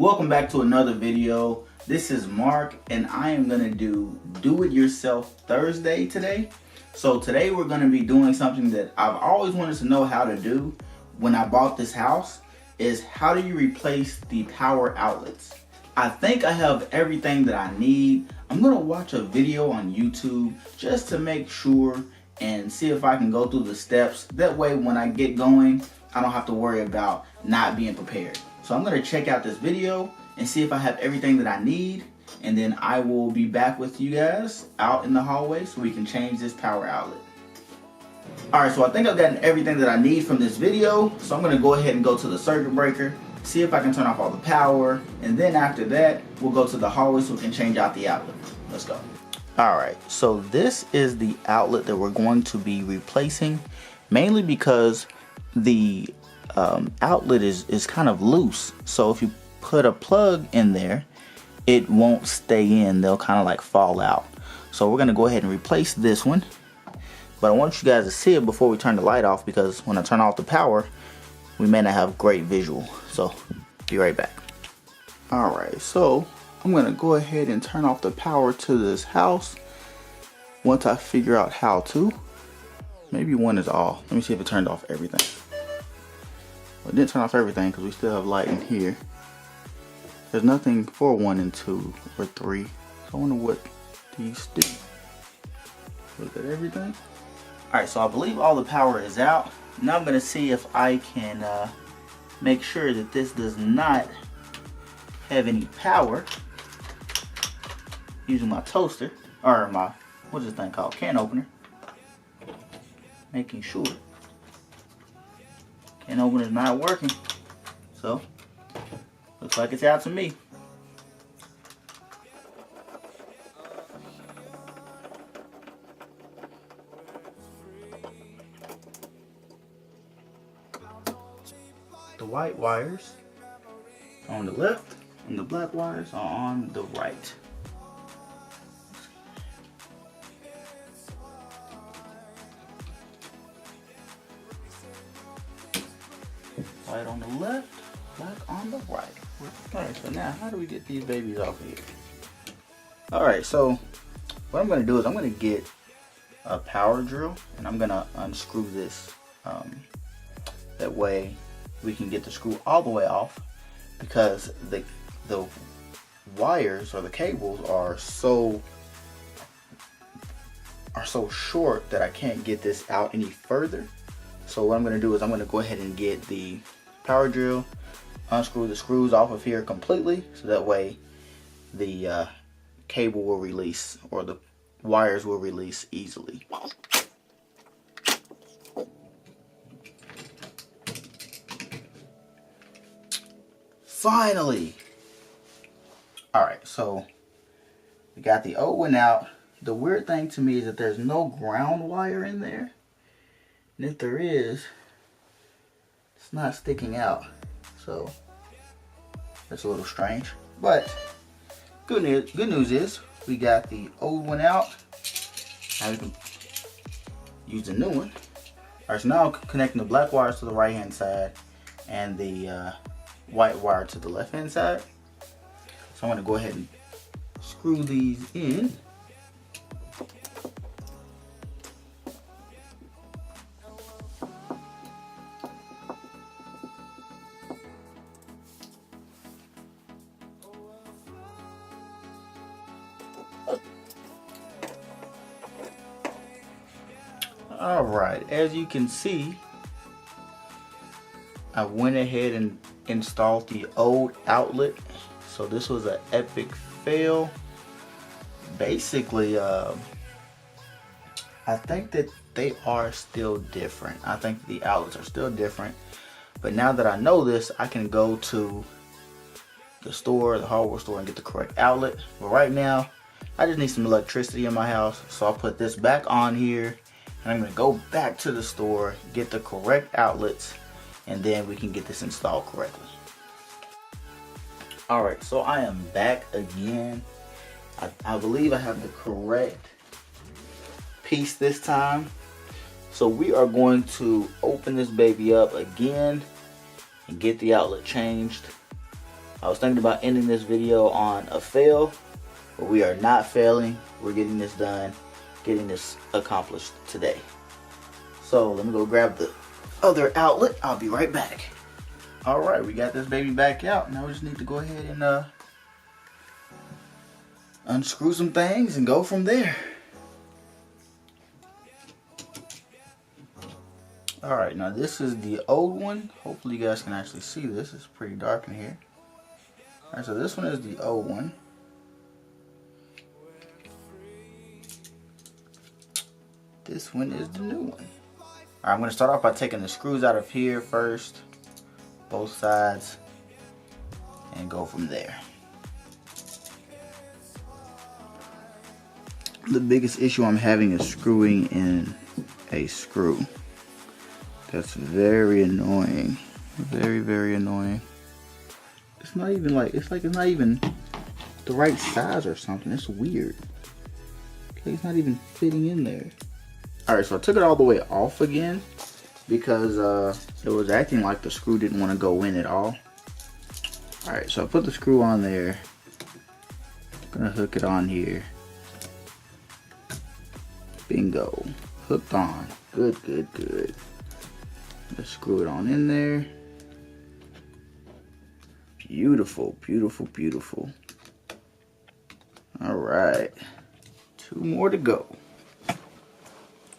Welcome back to another video. This is Mark and I am going to do it yourself Thursday today. So today we're going to be doing something that I've always wanted to know how to do when I bought this house, is how do you replace the power outlets? I think I have everything that I need. I'm going to watch a video on YouTube just to make sure and see if I can go through the steps. That way when I get going, I don't have to worry about not being prepared. So I'm going to check out this video and see if I have everything that I need, and then I will be back with you guys out in the hallway so we can change this power outlet. Alright, so I think I've gotten everything that I need from this video, so I'm going to go ahead and go to the circuit breaker, see if I can turn off all the power, and then after that we'll go to the hallway so we can change out the outlet. Let's go. Alright, so this is the outlet that we're going to be replacing, mainly because the outlet is kind of loose. So if you put a plug in there, it won't stay in. They'll kind of like fall out. So we're going to go ahead and replace this one. But I want you guys to see it before we turn the light off, because when I turn off the power, we may not have great visual. So be right back. Alright, so I'm going to go ahead and turn off the power to this house once I figure out how to. Maybe one is off. Let me see if it turned off everything. Well, it didn't turn off everything because we still have light in here. There's nothing for 1 and 2 or 3. So I wonder what these do. Was that everything? Alright, so I believe all the power is out. Now I'm going to see if I can make sure that this does not have any power using my toaster, or my, what's this thing called? Can opener. Making sure. Can opener is not working. So, looks like it's out to me. The white wires are on the left and the black wires are on the right. White on the left, black on the right. Alright, so now how do we get these babies off of here? Alright, so what I'm going to do is I'm going to get a power drill and I'm going to unscrew this. That way we can get the screw all the way off, because the wires or the cables are so short that I can't get this out any further. So what I'm going to do is I'm going to go ahead and get the power drill, unscrew the screws off of here completely, so that way the cable will release, or the wires will release easily. Finally! Alright, so we got the old one out. The weird thing to me is that there's no ground wire in there. And if there is, it's not sticking out. So that's a little strange. But good news is we got the old one out. Now we can use the new one. Alright, so now I'm connecting the black wires to the right hand side and the white wire to the left hand side. So I'm going to go ahead and screw these in. Alright, as you can see, I went ahead and installed the old outlet. So this was an epic fail. Basically, I think that they are still different. I think the outlets are still different. But now that I know this, I can go to the store, the hardware store, and get the correct outlet. But right now, I just need some electricity in my house. So I'll put this back on here. And I'm going to go back to the store, get the correct outlets, and then we can get this installed correctly. Alright, so I am back again. I believe I have the correct piece this time. So we are going to open this baby up again and get the outlet changed. I was thinking about ending this video on a fail, but we are not failing. We're getting this done, getting this accomplished today. So let me go grab the other outlet. I'll be right back. All right, we got this baby back out. Now we just need to go ahead and unscrew some things and go from there. All right, now this is the old one. Hopefully you guys can actually see this. It's pretty dark in here. All right, so this one is the old one. This one is the new one. All right, I'm gonna start off by taking the screws out of here first, both sides, and go from there. The biggest issue I'm having is screwing in a screw. That's very annoying. Very, very annoying. It's not even like, it's not even the right size or something. It's weird. Like it's not even fitting in there. Alright, so I took it all the way off again because it was acting like the screw didn't want to go in at all. Alright, so I put the screw on there. I'm gonna hook it on here. Bingo. Hooked on. Good, good, good. Let's screw it on in there. Beautiful, beautiful, beautiful. All right, 2 more to go.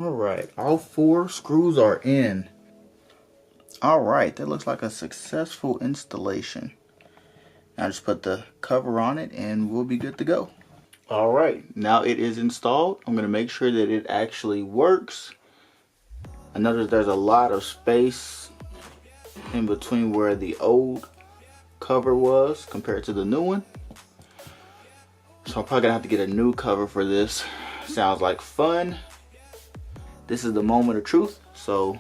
All right, all 4 screws are in. All right, that looks like a successful installation. Now just put the cover on it and we'll be good to go. All right, now it is installed. I'm gonna make sure that it actually works. I noticed there's a lot of space in between where the old cover was compared to the new one. So I'm probably gonna have to get a new cover for this. Sounds like fun. This is the moment of truth. So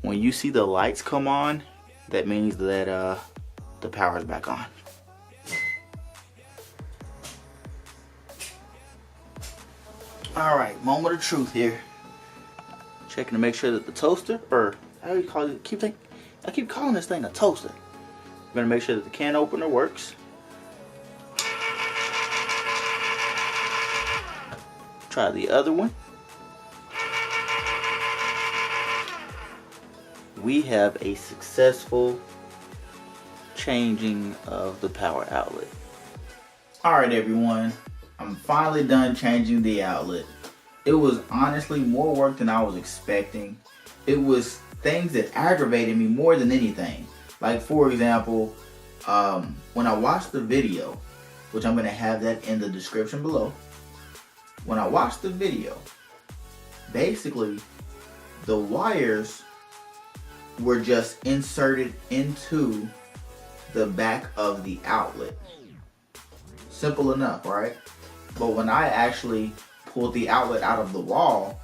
when you see the lights come on, that means that the power is back on. All right, moment of truth here. Checking to make sure that the toaster, or how do you call it? I keep calling this thing a toaster. I'm gonna make sure that the can opener works. Try the other one. We have a successful changing of the power outlet. All right, everyone. I'm finally done changing the outlet. It was honestly more work than I was expecting. It was things that aggravated me more than anything. Like for example, when I watched the video, which I'm gonna have that in the description below. When I watched the video, basically the wires were just inserted into the back of the outlet. Simple enough, right? But when I actually pulled the outlet out of the wall,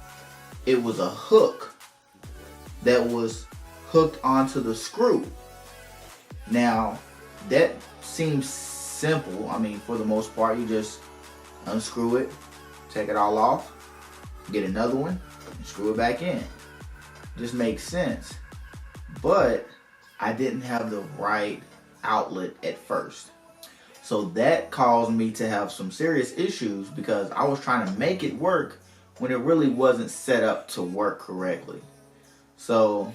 it was a hook that was hooked onto the screw. Now, that seems simple. I mean, for the most part, you just unscrew it, take it all off, get another one, and screw it back in. Just makes sense. But I didn't have the right outlet at first. So that caused me to have some serious issues because I was trying to make it work when it really wasn't set up to work correctly. So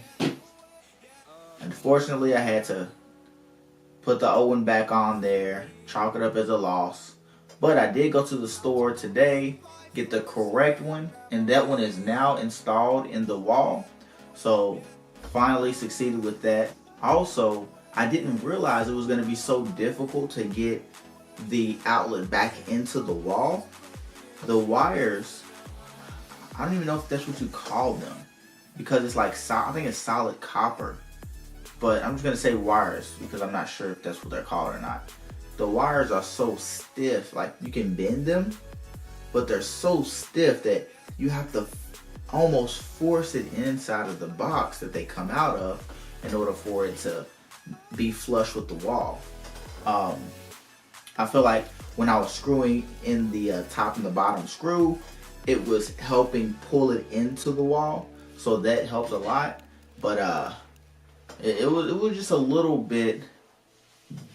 unfortunately I had to put the old one back on there, chalk it up as a loss. But I did go to the store today, get the correct one, and that one is now installed in the wall. So finally succeeded with that. Also, I didn't realize it was going to be so difficult to get the outlet back into the wall. The wires, I don't even know if that's what you call them because it's like, I think it's solid copper. But I'm just going to say wires because I'm not sure if that's what they're called or not. The wires are so stiff, like you can bend them, but they're so stiff that you have to almost force it inside of the box that they come out of in order for it to be flush with the wall. I feel like when I was screwing in the top and the bottom screw, it was helping pull it into the wall, so that helped a lot. But it was just a little bit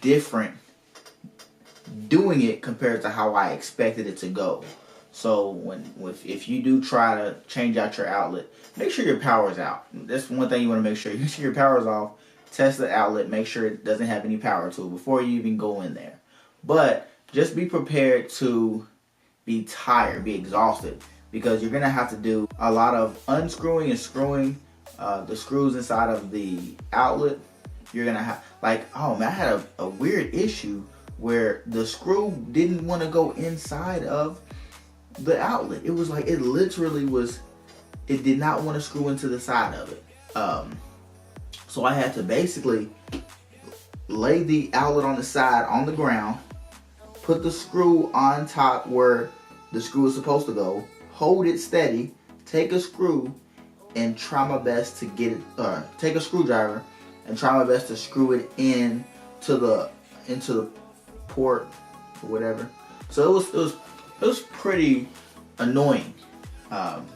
different doing it compared to how I expected it to go. So if you do try to change out your outlet, make sure your power's out. That's one thing you want to make sure. Make sure your power's off. Test the outlet. Make sure it doesn't have any power to it before you even go in there. But just be prepared to be tired, be exhausted, because you're going to have to do a lot of unscrewing and screwing the screws inside of the outlet. You're going to have, like, oh man, I had a weird issue where the screw didn't want to go inside of the outlet. It was like, it literally was, it did not want to screw into the side of it. So I had to basically lay the outlet on the side on the ground, put the screw on top where the screw is supposed to go, hold it steady, take a screw and try my best to get it, take a screwdriver and try my best to screw it into the port or whatever. So it was pretty annoying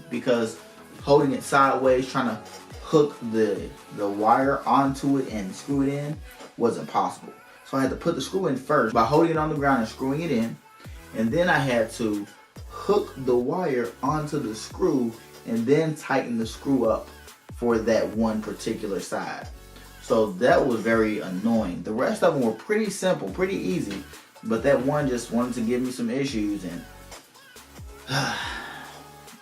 because holding it sideways, trying to hook the wire onto it and screw it in wasn't possible. So I had to put the screw in first by holding it on the ground and screwing it in, and then I had to hook the wire onto the screw and then tighten the screw up for that one particular side. So that was very annoying. The rest of them were pretty simple, pretty easy, but that one just wanted to give me some issues, and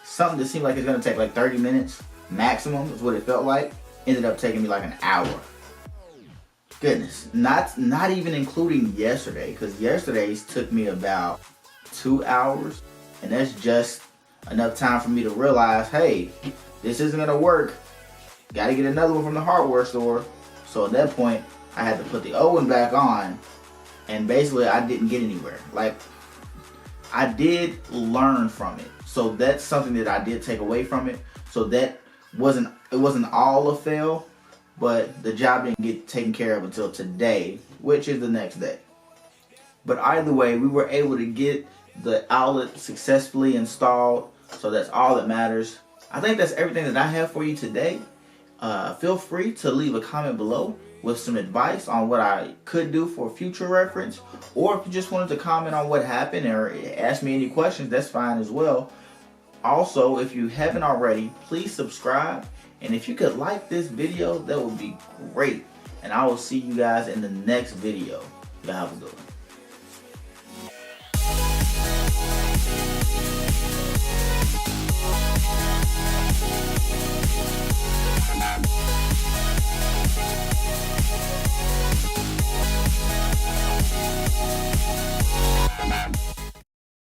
something that seemed like it's gonna take like 30 minutes maximum is what it felt like, ended up taking me like an hour. Goodness, not even including yesterday, because yesterday's took me about 2 hours, and that's just enough time for me to realize, hey, this isn't gonna work. Got to get another one from the hardware store. So at that point, I had to put the old one back on, and basically I didn't get anywhere. Like, I did learn from it, so that's something that I did take away from it. So that it wasn't all a fail, but the job didn't get taken care of until today, which is the next day. But either way, we were able to get the outlet successfully installed, so that's all that matters. I think that's everything that I have for you today. Feel free to leave a comment below with some advice on what I could do for future reference, or if you just wanted to comment on what happened or ask me any questions, that's fine as well. Also, if you haven't already, please subscribe, and if you could like this video, that would be great. And I will see you guys in the next video. Y'all have a good one.